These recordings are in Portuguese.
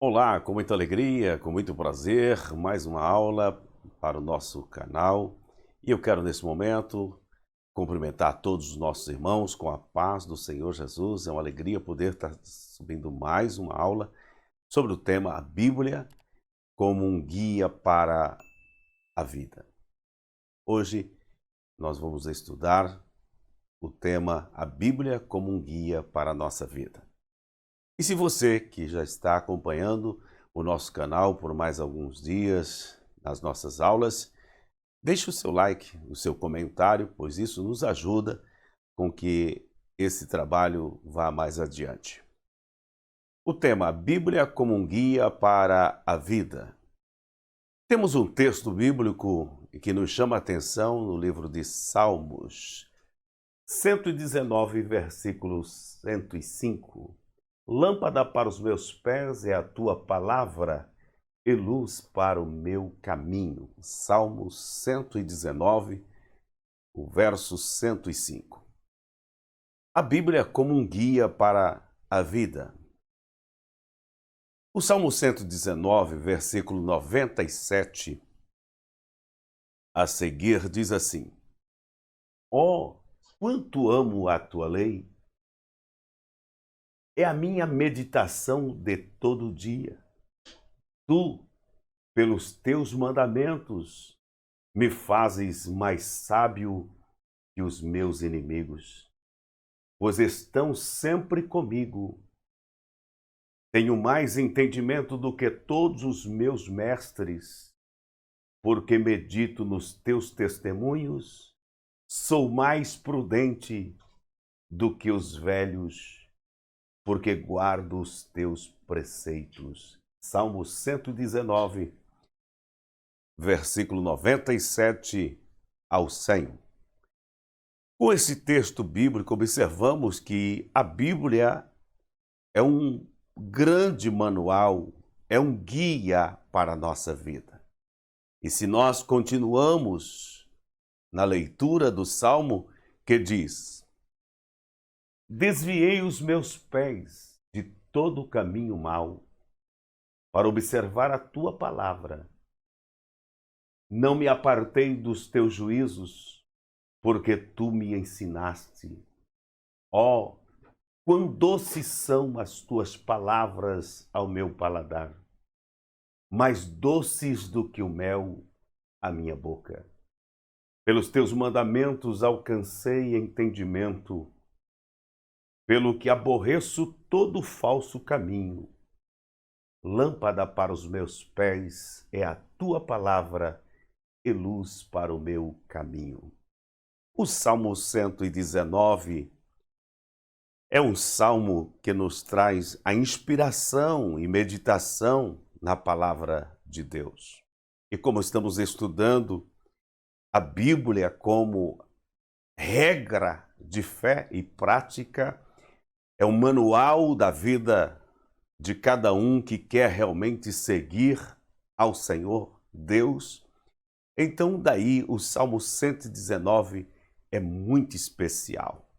Olá, com muita alegria, com muito prazer, mais uma aula para o nosso canal. E eu quero nesse momento cumprimentar todos os nossos irmãos com a paz do Senhor Jesus. É uma alegria poder estar subindo mais uma aula sobre o tema a Bíblia como um guia para a vida. Hoje nós vamos estudar o tema a Bíblia como um guia para a nossa vida. E se você que já está acompanhando o nosso canal por mais alguns dias nas nossas aulas, deixe o seu like, o seu comentário, pois isso nos ajuda com que esse trabalho vá mais adiante. O tema, a Bíblia como um guia para a vida. Temos um texto bíblico que nos chama a atenção no livro de Salmos, 119, versículo 105. Lâmpada para os meus pés é a tua palavra e luz para o meu caminho. Salmo 119, o verso 105. A Bíblia como um guia para a vida. O Salmo 119, versículo 97, a seguir diz assim: Ó, quanto amo a tua lei! É a minha meditação de todo dia. Tu, pelos teus mandamentos, me fazes mais sábio que os meus inimigos, pois estão sempre comigo. Tenho mais entendimento do que todos os meus mestres, porque medito nos teus testemunhos, sou mais prudente do que os velhos, porque guardo os teus preceitos. Salmo 119, versículo 97 ao 100. Com esse texto bíblico, observamos que a Bíblia é um grande manual, é um guia para a nossa vida. E se nós continuamos na leitura do Salmo, que diz: Desviei os meus pés de todo o caminho mau, para observar a tua palavra. Não me apartei dos teus juízos, porque tu me ensinaste. Ó, quão doces são as tuas palavras ao meu paladar, mais doces do que o mel à minha boca. Pelos teus mandamentos alcancei entendimento, pelo que aborreço todo falso caminho. Lâmpada para os meus pés é a tua palavra e luz para o meu caminho. O Salmo 119 é um salmo que nos traz a inspiração e meditação na palavra de Deus. E como estamos estudando a Bíblia como regra de fé e prática, é um manual da vida de cada um que quer realmente seguir ao Senhor Deus. Então, daí o Salmo 119 é muito especial.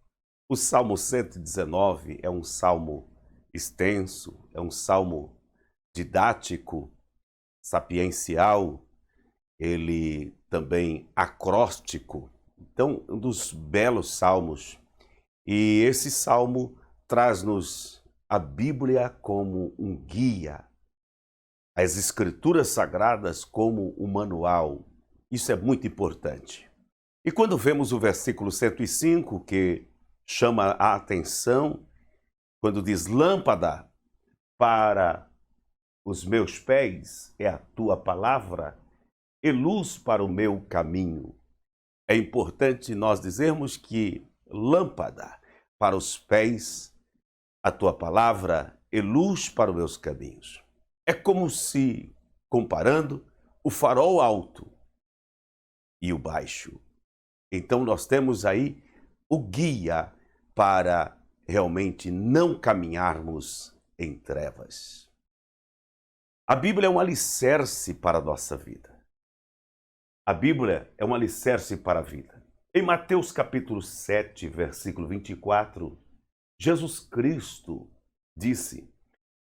O Salmo 119 é um salmo extenso, é um salmo didático, sapiencial, ele também acróstico. Então, um dos belos salmos. E esse salmo traz-nos a Bíblia como um guia, as Escrituras Sagradas como um manual. Isso é muito importante. E quando vemos o versículo 105, que chama a atenção, quando diz: Lâmpada para os meus pés é a tua palavra e luz para o meu caminho. É importante nós dizermos que lâmpada para os pés, a tua palavra e luz para os meus caminhos. É como se, comparando, o farol alto e o baixo. Então nós temos aí o guia para realmente não caminharmos em trevas. A Bíblia é um alicerce para a nossa vida. A Bíblia é um alicerce para a vida. Em Mateus capítulo 7, versículo 24, Jesus Cristo disse: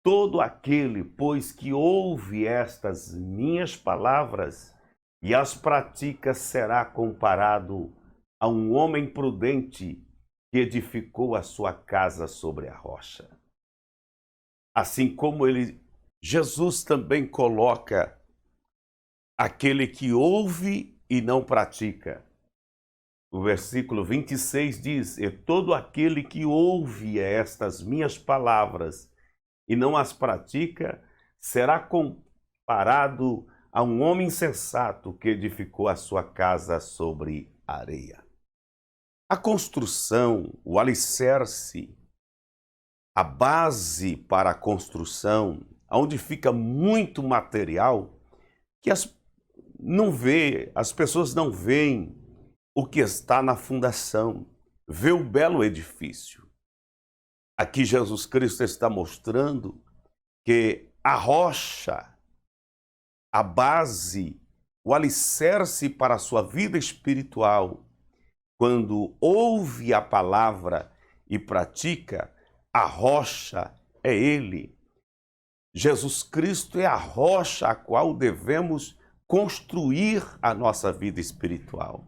todo aquele, pois, que ouve estas minhas palavras e as pratica será comparado a um homem prudente que edificou a sua casa sobre a rocha. Assim como Jesus também coloca aquele que ouve e não pratica. O versículo 26 diz: e todo aquele que ouve estas minhas palavras e não as pratica, será comparado a um homem insensato que edificou a sua casa sobre a areia. A construção, o alicerce, a base para a construção, onde fica muito material, que as pessoas não veem o que está na fundação, vê o belo edifício. Aqui Jesus Cristo está mostrando que a rocha, a base, o alicerce para a sua vida espiritual, quando ouve a palavra e pratica, a rocha é Ele. Jesus Cristo é a rocha a qual devemos construir a nossa vida espiritual.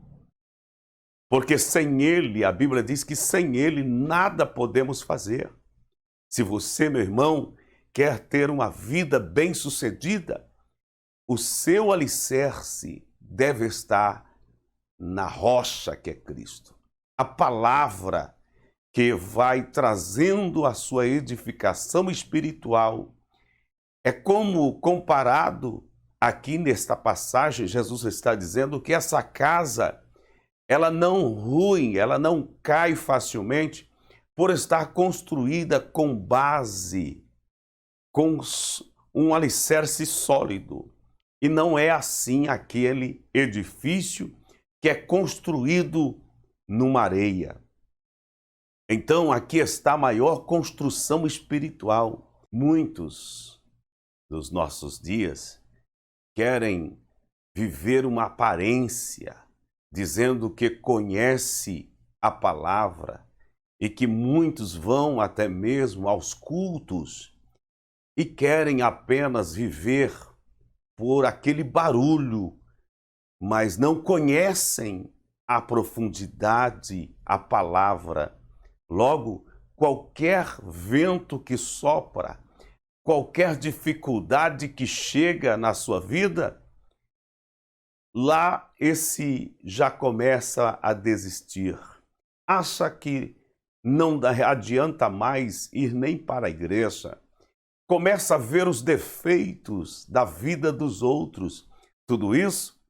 Porque sem Ele, a Bíblia diz que sem Ele nada podemos fazer. Se você, meu irmão, quer ter uma vida bem-sucedida, o seu alicerce deve estar na rocha que é Cristo. A palavra que vai trazendo a sua edificação espiritual é como comparado aqui nesta passagem, Jesus está dizendo que essa casa ela não rui, ela não cai facilmente por estar construída com base, com um alicerce sólido. E não é assim aquele edifício que é construído numa areia. Então aqui está a maior construção espiritual. Muitos dos nossos dias querem viver uma aparência, dizendo que conhece a palavra e que muitos vão até mesmo aos cultos e querem apenas viver por aquele barulho, mas não conhecem a profundidade, a palavra. Logo, qualquer vento que sopra, qualquer dificuldade que chega na sua vida, lá esse já começa a desistir. Acha que não adianta mais ir nem para a igreja. Começa a ver os defeitos da vida dos outros. Tudo isso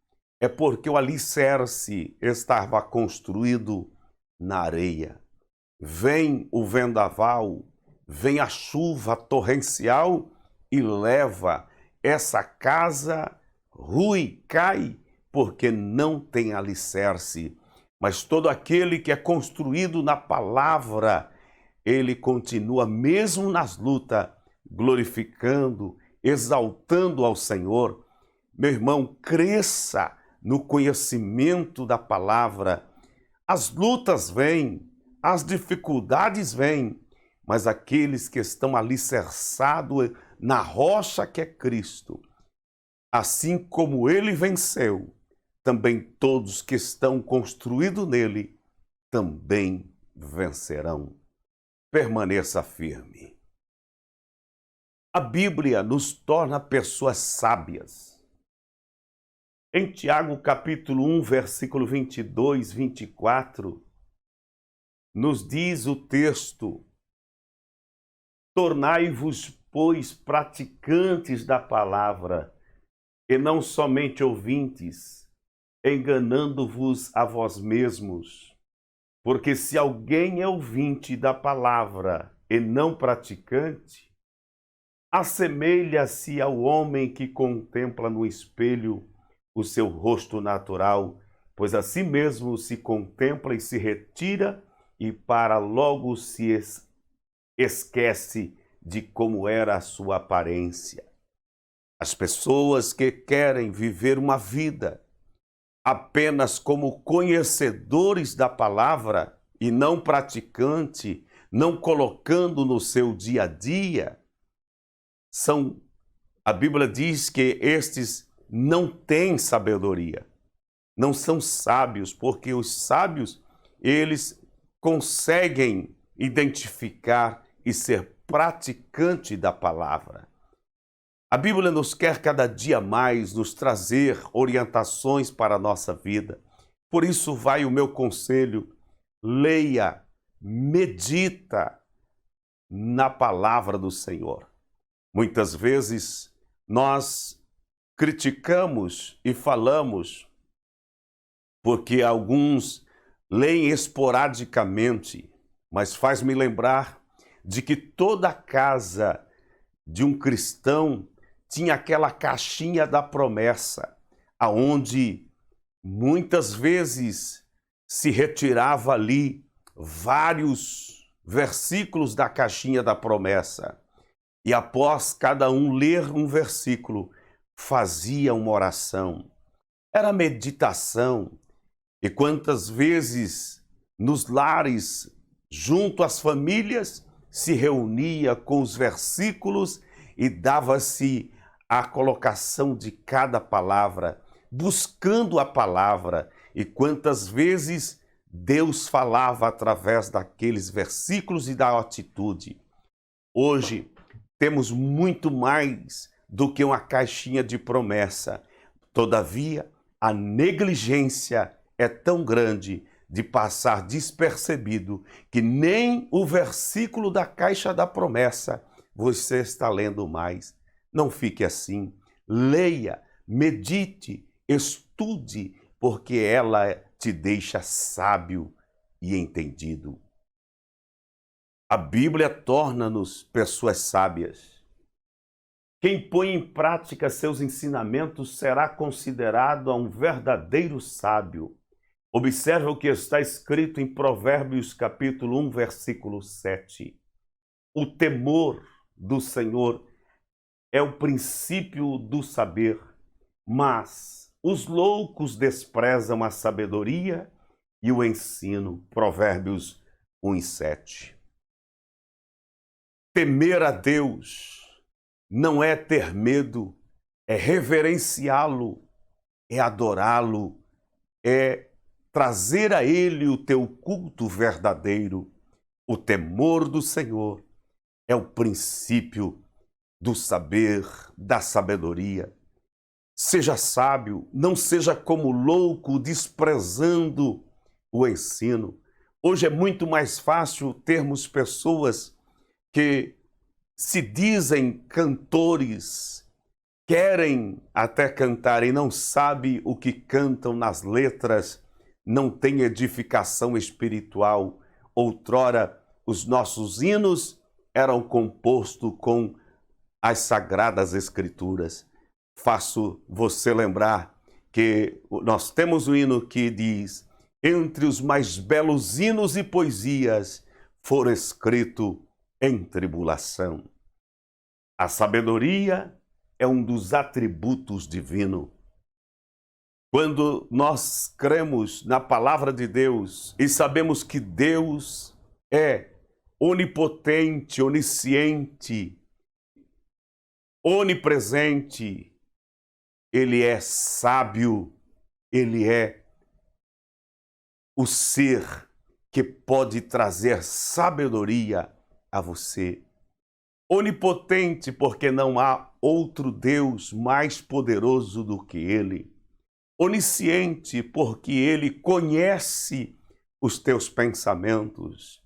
é porque o alicerce estava construído na areia. Vem o vendaval, vem a chuva torrencial e leva essa casa, rui, cai, porque não tem alicerce. Mas todo aquele que é construído na palavra, ele continua mesmo nas lutas, glorificando, exaltando ao Senhor. Meu irmão, cresça no conhecimento da palavra. As lutas vêm, as dificuldades vêm, mas aqueles que estão alicerçados na rocha que é Cristo, assim como ele venceu, também todos que estão construídos nele também vencerão. Permaneça firme. A Bíblia nos torna pessoas sábias. Em Tiago, capítulo 1, versículo 22, 24, nos diz o texto: tornai-vos, pois, praticantes da palavra, e não somente ouvintes, enganando-vos a vós mesmos. Porque se alguém é ouvinte da palavra e não praticante, assemelha-se ao homem que contempla no espelho o seu rosto natural, pois a si mesmo se contempla e se retira, e para logo se esquece de como era a sua aparência. As pessoas que querem viver uma vida apenas como conhecedores da palavra e não praticante, não colocando no seu dia a dia, a Bíblia diz que estes não têm sabedoria, não são sábios, porque os sábios, eles conseguem identificar e ser praticante da palavra. A Bíblia nos quer cada dia mais nos trazer orientações para a nossa vida. Por isso vai o meu conselho: leia, medita na palavra do Senhor. Muitas vezes nós criticamos e falamos porque alguns leem esporadicamente, mas faz-me lembrar de que toda casa de um cristão tinha aquela caixinha da promessa, aonde muitas vezes se retirava ali vários versículos da caixinha da promessa. E após cada um ler um versículo, fazia uma oração. Era meditação. E quantas vezes nos lares, junto às famílias, se reunia com os versículos e dava-se a colocação de cada palavra, buscando a palavra. E quantas vezes Deus falava através daqueles versículos e da atitude. Hoje temos muito mais do que uma caixinha de promessa. Todavia, a negligência é tão grande de passar despercebido que nem o versículo da caixa da promessa você está lendo mais. Não fique assim. Leia, medite, estude, porque ela te deixa sábio e entendido. A Bíblia torna-nos pessoas sábias. Quem põe em prática seus ensinamentos será considerado um verdadeiro sábio. Observe o que está escrito em Provérbios capítulo 1, versículo 7. O temor do Senhor é o princípio do saber, mas os loucos desprezam a sabedoria e o ensino. Provérbios 1 e 7. Temer a Deus não é ter medo, é reverenciá-lo, é adorá-lo, é trazer a Ele o teu culto verdadeiro. O temor do Senhor é o princípio do saber, da sabedoria. Seja sábio, não seja como louco, desprezando o ensino. Hoje é muito mais fácil termos pessoas que se dizem cantores, querem até cantar e não sabem o que cantam nas letras, não têm edificação espiritual. Outrora, os nossos hinos eram compostos com as Sagradas Escrituras. Faço você lembrar que nós temos um hino que diz: entre os mais belos hinos e poesias foram escritos em tribulação. A sabedoria é um dos atributos divinos. Quando nós cremos na palavra de Deus e sabemos que Deus é onipotente, onisciente, onipresente, Ele é sábio, Ele é o ser que pode trazer sabedoria a você. Onipotente, porque não há outro Deus mais poderoso do que Ele. Onisciente, porque Ele conhece os teus pensamentos.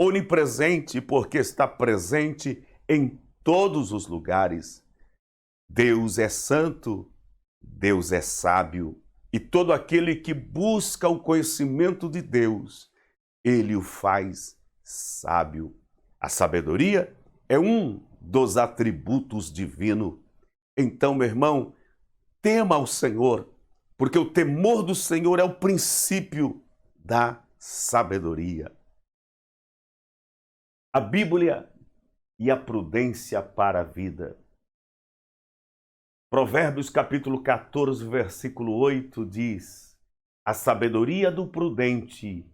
Onipresente, porque está presente em todos os lugares. Deus é santo, Deus é sábio, e todo aquele que busca o conhecimento de Deus, Ele o faz sábio. A sabedoria é um dos atributos divinos. Então, meu irmão, tema ao Senhor, porque o temor do Senhor é o princípio da sabedoria. A Bíblia e a prudência para a vida. Provérbios capítulo 14, versículo 8 diz: a sabedoria do prudente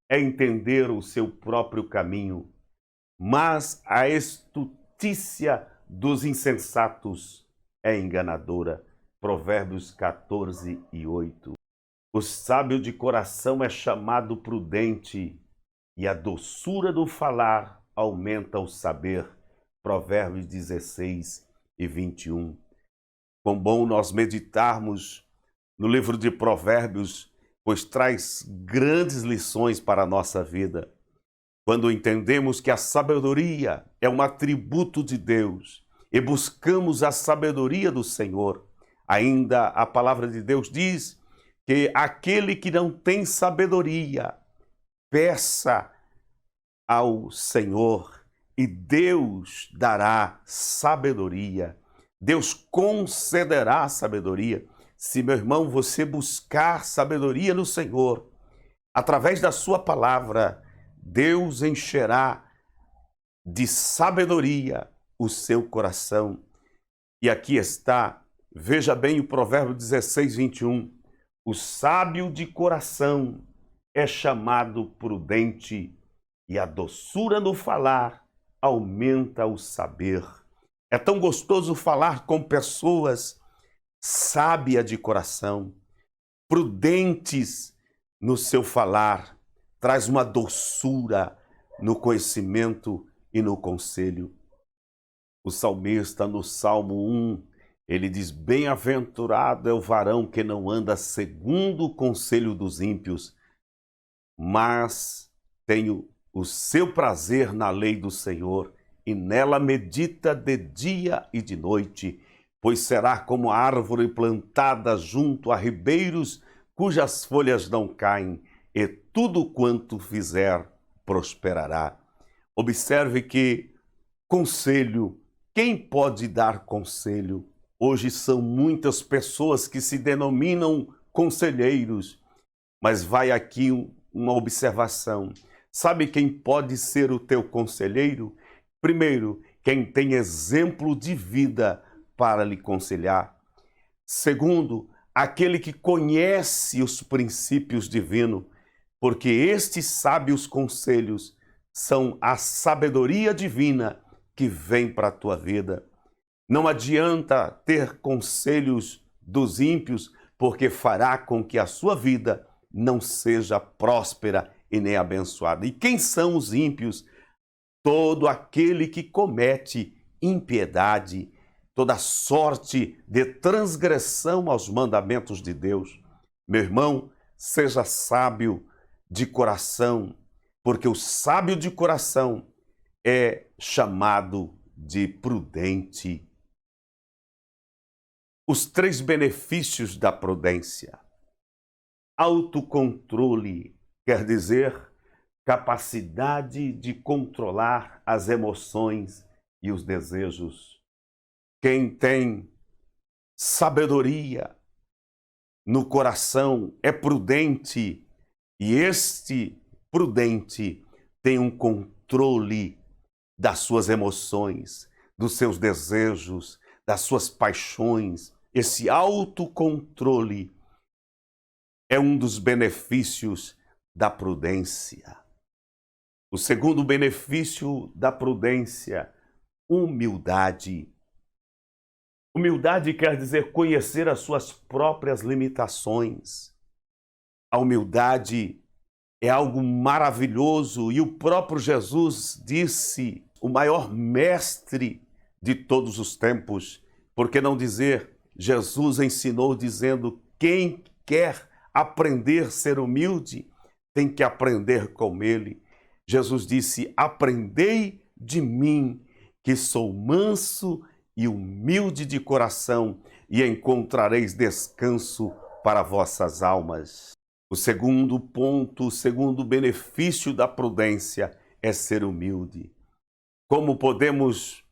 é entender o seu próprio caminho, mas a estultícia dos insensatos é enganadora. Provérbios 14:8. O sábio de coração é chamado prudente, e a doçura do falar aumenta o saber. Provérbios 16:21. Quão bom nós meditarmos no livro de Provérbios, pois traz grandes lições para a nossa vida. Quando entendemos que a sabedoria é um atributo de Deus e buscamos a sabedoria do Senhor, ainda a palavra de Deus diz que aquele que não tem sabedoria, peça ao Senhor e Deus dará sabedoria. Deus concederá sabedoria. Se, meu irmão, você buscar sabedoria no Senhor, através da sua palavra, Deus encherá de sabedoria o seu coração. E aqui está, veja bem o provérbio 16:21. O sábio de coração é chamado prudente, e a doçura no falar aumenta o saber. É tão gostoso falar com pessoas sábias de coração, prudentes no seu falar, traz uma doçura no conhecimento e no conselho. O salmista, no Salmo 1, ele diz: bem-aventurado é o varão que não anda segundo o conselho dos ímpios, mas tem o seu prazer na lei do Senhor, e nela medita de dia e de noite, pois será como a árvore plantada junto a ribeiros, cujas folhas não caem, e tudo quanto fizer prosperará. Observe que conselho, quem pode dar conselho? Hoje são muitas pessoas que se denominam conselheiros, mas vai aqui uma observação. Sabe quem pode ser o teu conselheiro? Primeiro, quem tem exemplo de vida para lhe aconselhar. Segundo, aquele que conhece os princípios divinos, porque estes sábios conselhos são a sabedoria divina que vem para a tua vida. Não adianta ter conselhos dos ímpios, porque fará com que a sua vida não seja próspera e nem abençoada. E quem são os ímpios? Todo aquele que comete impiedade, toda sorte de transgressão aos mandamentos de Deus. Meu irmão, seja sábio de coração, porque o sábio de coração é chamado de prudente. Os 3 benefícios da prudência. Autocontrole, quer dizer, capacidade de controlar as emoções e os desejos. Quem tem sabedoria no coração é prudente, e este prudente tem um controle das suas emoções, dos seus desejos, das suas paixões. Esse autocontrole é um dos benefícios da prudência. O segundo benefício da prudência, humildade. Humildade quer dizer conhecer as suas próprias limitações. A humildade é algo maravilhoso, e o próprio Jesus disse, o maior mestre de todos os tempos, por que não dizer, Jesus ensinou dizendo: quem quer aprender a ser humilde, tem que aprender com ele. Jesus disse: aprendei de mim, que sou manso e humilde de coração, e encontrareis descanso para vossas almas. O segundo ponto, o segundo benefício da prudência é ser humilde. Como podemos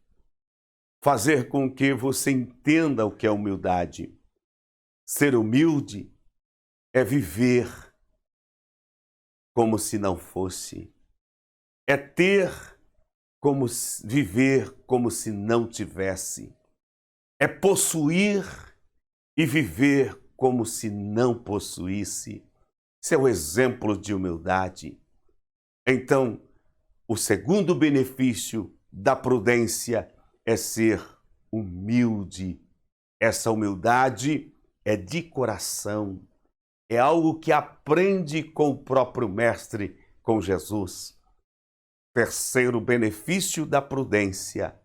fazer com que você entenda o que é humildade? Ser humilde é viver como se não fosse. É ter como viver como se não tivesse. É possuir e viver como se não possuísse. Esse é o exemplo de humildade. Então, o segundo benefício da prudência é ser humilde. Essa humildade é de coração, é algo que aprende com o próprio Mestre, com Jesus. Terceiro benefício da prudência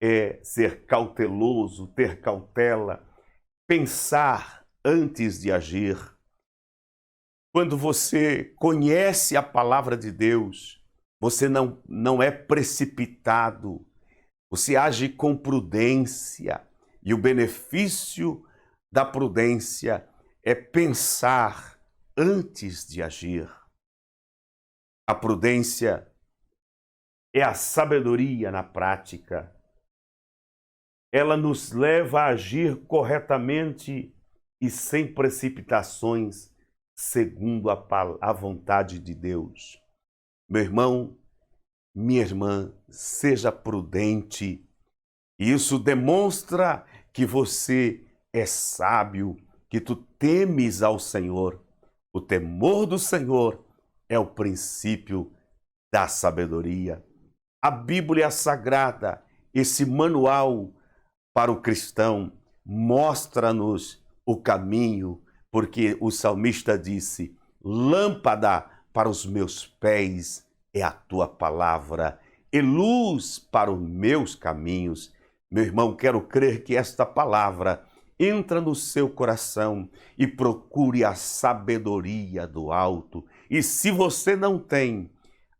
é ser cauteloso, ter cautela, pensar antes de agir. Quando você conhece a palavra de Deus, você não é precipitado, você age com prudência. E o benefício da prudência é pensar antes de agir. A prudência é a sabedoria na prática. Ela nos leva a agir corretamente e sem precipitações, segundo a vontade de Deus. Meu irmão, minha irmã, seja prudente. Isso demonstra que você é sábio, que tu temes ao Senhor. O temor do Senhor é o princípio da sabedoria. A Bíblia Sagrada, esse manual para o cristão, mostra-nos o caminho, porque o salmista disse: lâmpada para os meus pés é a tua palavra, e luz para os meus caminhos. Meu irmão, quero crer que esta palavra entra no seu coração e procure a sabedoria do alto. E se você não tem,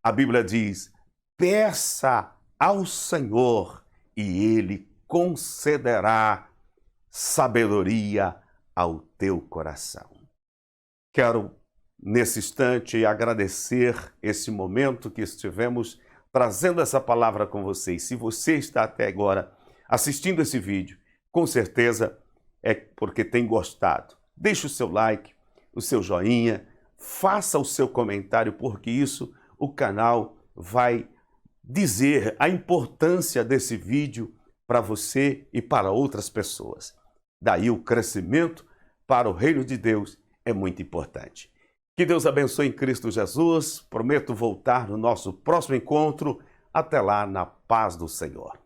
a Bíblia diz: peça ao Senhor e Ele concederá sabedoria ao teu coração. Quero, nesse instante, agradecer esse momento que estivemos trazendo essa palavra com vocês. Se você está até agora assistindo esse vídeo, com certeza é porque tem gostado. Deixe o seu like, o seu joinha, faça o seu comentário, porque isso o canal vai dizer a importância desse vídeo para você e para outras pessoas. Daí o crescimento para o reino de Deus é muito importante. Que Deus abençoe em Cristo Jesus. Prometo voltar no nosso próximo encontro. Até lá, na paz do Senhor.